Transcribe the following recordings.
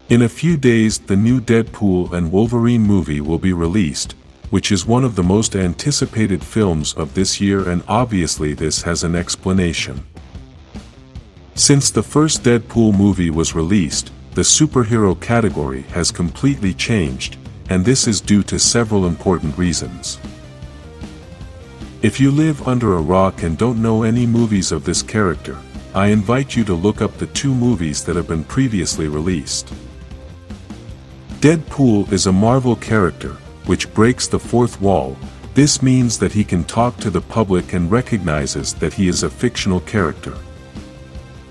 In a few days, the new Deadpool and Wolverine movie will be released, which is one of the most anticipated films of this year, and obviously this has an explanation. Since the first Deadpool movie was released, the superhero category has completely changed, and this is due to several important reasons. If you live under a rock and don't know any movies of this character, I invite you to look up the two movies that have been previously released. Deadpool is a Marvel character, which breaks the fourth wall. This means that he can talk to the public and recognizes that he is a fictional character.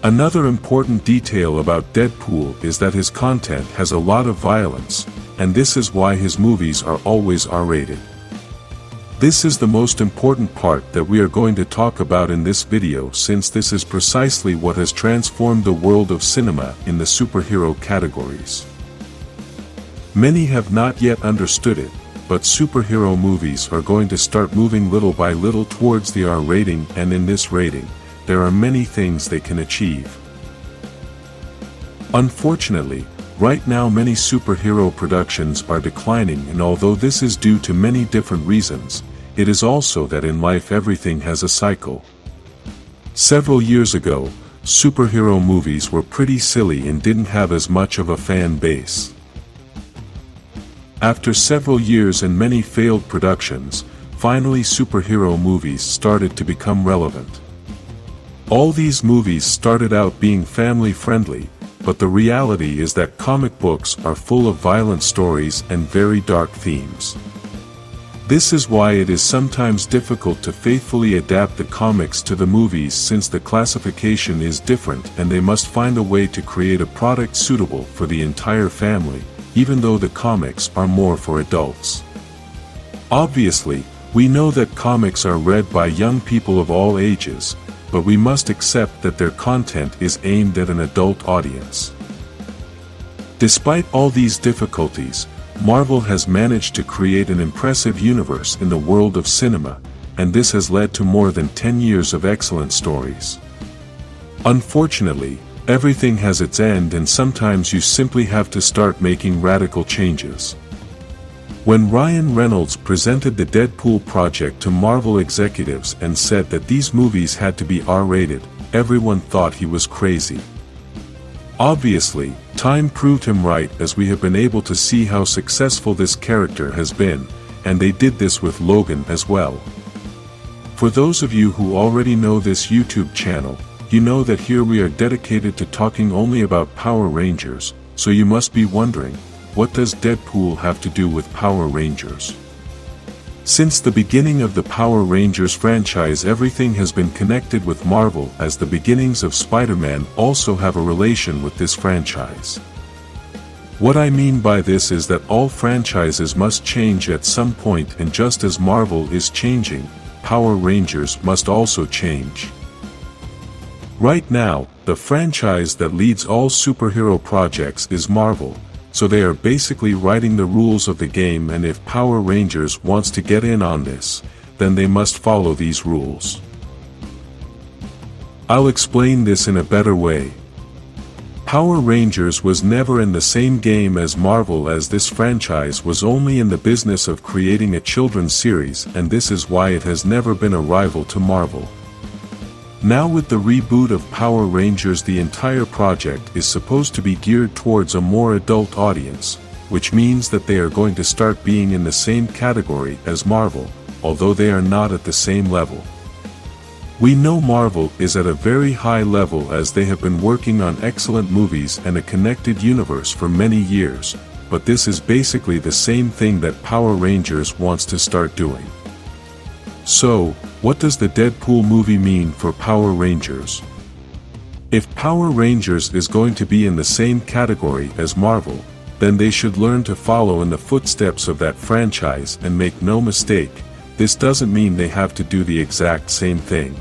Another important detail about Deadpool is that his content has a lot of violence, and this is why his movies are always R-rated. This is the most important part that we are going to talk about in this video, since this is precisely what has transformed the world of cinema in the superhero categories. Many have not yet understood it, but superhero movies are going to start moving little by little towards the R rating, and in this rating, there are many things they can achieve. Unfortunately, right now many superhero productions are declining, and although this is due to many different reasons, it is also that in life everything has a cycle. Several years ago, superhero movies were pretty silly and didn't have as much of a fan base. After several years and many failed productions, finally superhero movies started to become relevant. All these movies started out being family-friendly, but the reality is that comic books are full of violent stories and very dark themes. This is why it is sometimes difficult to faithfully adapt the comics to the movies, since the classification is different and they must find a way to create a product suitable for the entire family, even though the comics are more for adults. Obviously, we know that comics are read by young people of all ages, but we must accept that their content is aimed at an adult audience. Despite all these difficulties, Marvel has managed to create an impressive universe in the world of cinema, and this has led to more than 10 years of excellent stories. Unfortunately, everything has its end, and sometimes you simply have to start making radical changes. When Ryan Reynolds presented the Deadpool project to Marvel executives and said that these movies had to be R-rated, everyone thought he was crazy. Obviously, time proved him right, as we have been able to see how successful this character has been, and they did this with Logan as well. For those of you who already know this YouTube channel, you know that here we are dedicated to talking only about Power Rangers, so you must be wondering, what does Deadpool have to do with Power Rangers? Since the beginning of the Power Rangers franchise, everything has been connected with Marvel, as the beginnings of Spider-Man also have a relation with this franchise. What I mean by this is that all franchises must change at some point, and just as Marvel is changing, Power Rangers must also change. Right now, the franchise that leads all superhero projects is Marvel, so they are basically writing the rules of the game, and if Power Rangers wants to get in on this, then they must follow these rules. I'll explain this in a better way. Power Rangers was never in the same game as Marvel, as this franchise was only in the business of creating a children's series, and this is why it has never been a rival to Marvel. Now with the reboot of Power Rangers, the entire project is supposed to be geared towards a more adult audience, which means that they are going to start being in the same category as Marvel, although they are not at the same level. We know Marvel is at a very high level, as they have been working on excellent movies and a connected universe for many years, but this is basically the same thing that Power Rangers wants to start doing. So, what does the Deadpool movie mean for Power Rangers? If Power Rangers is going to be in the same category as Marvel, then they should learn to follow in the footsteps of that franchise, and make no mistake, this doesn't mean they have to do the exact same thing.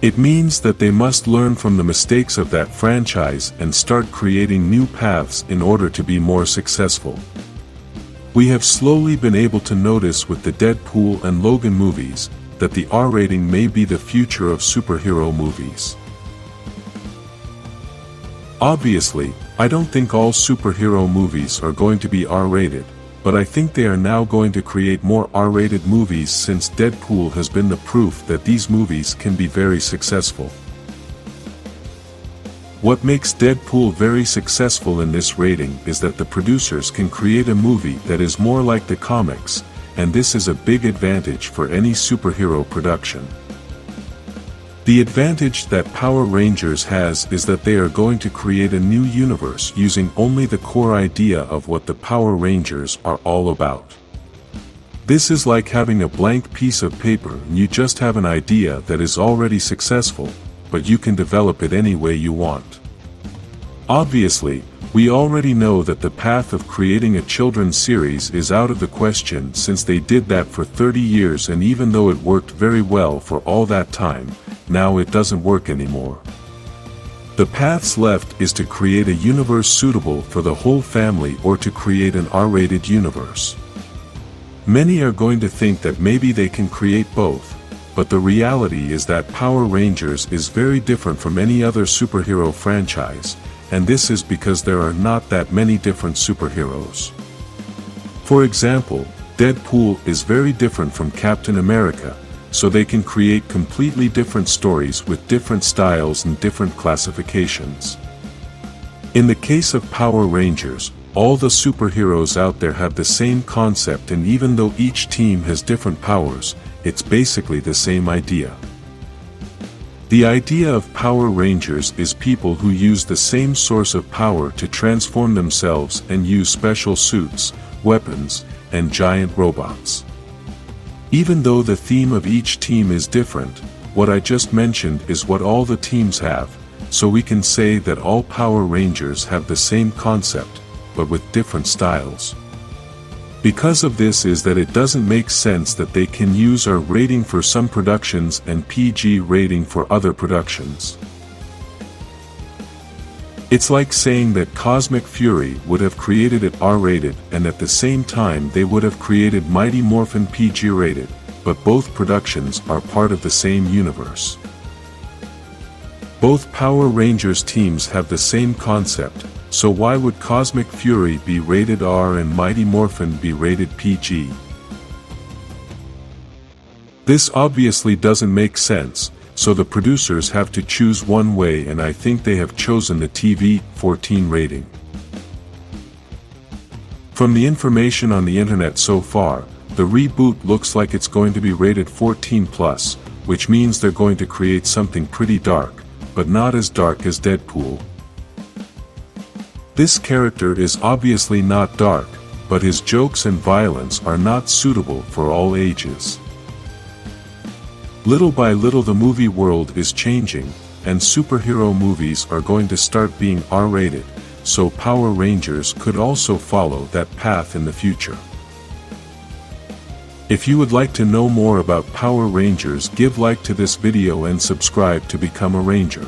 It means that they must learn from the mistakes of that franchise and start creating new paths in order to be more successful. We have slowly been able to notice with the Deadpool and Logan movies that the R rating may be the future of superhero movies. Obviously, I don't think all superhero movies are going to be R-rated, but I think they are now going to create more R-rated movies since Deadpool has been the proof that these movies can be very successful. What makes Deadpool very successful in this rating is that the producers can create a movie that is more like the comics, and this is a big advantage for any superhero production. The advantage that Power Rangers has is that they are going to create a new universe using only the core idea of what the Power Rangers are all about. This is like having a blank piece of paper and you just have an idea that is already successful, but you can develop it any way you want. Obviously, we already know that the path of creating a children's series is out of the question since they did that for 30 years, and even though it worked very well for all that time, now it doesn't work anymore. The paths left is to create a universe suitable for the whole family or to create an R-rated universe. Many are going to think that maybe they can create both, but the reality is that Power Rangers is very different from any other superhero franchise, and this is because there are not that many different superheroes. For example, Deadpool is very different from Captain America, so they can create completely different stories with different styles and different classifications. In the case of Power Rangers, all the superheroes out there have the same concept, and even though each team has different powers, it's basically the same idea. The idea of Power Rangers is people who use the same source of power to transform themselves and use special suits, weapons, and giant robots. Even though the theme of each team is different, what I just mentioned is what all the teams have, so we can say that all Power Rangers have the same concept, but with different styles. Because of this is that it doesn't make sense that they can use R rating for some productions and PG rating for other productions. It's like saying that Cosmic Fury would have created it R-rated and at the same time they would have created Mighty Morphin PG-rated, but both productions are part of the same universe. Both Power Rangers teams have the same concept, so why would Cosmic Fury be rated R and Mighty Morphin be rated PG? This obviously doesn't make sense. So the producers have to choose one way, and I think they have chosen the TV-14 rating. From the information on the internet so far, the reboot looks like it's going to be rated 14+, which means they're going to create something pretty dark, but not as dark as Deadpool. This character is obviously not dark, but his jokes and violence are not suitable for all ages. Little by little the movie world is changing, and superhero movies are going to start being R-rated, so Power Rangers could also follow that path in the future. If you would like to know more about Power Rangers, give like to this video and subscribe to become a Ranger.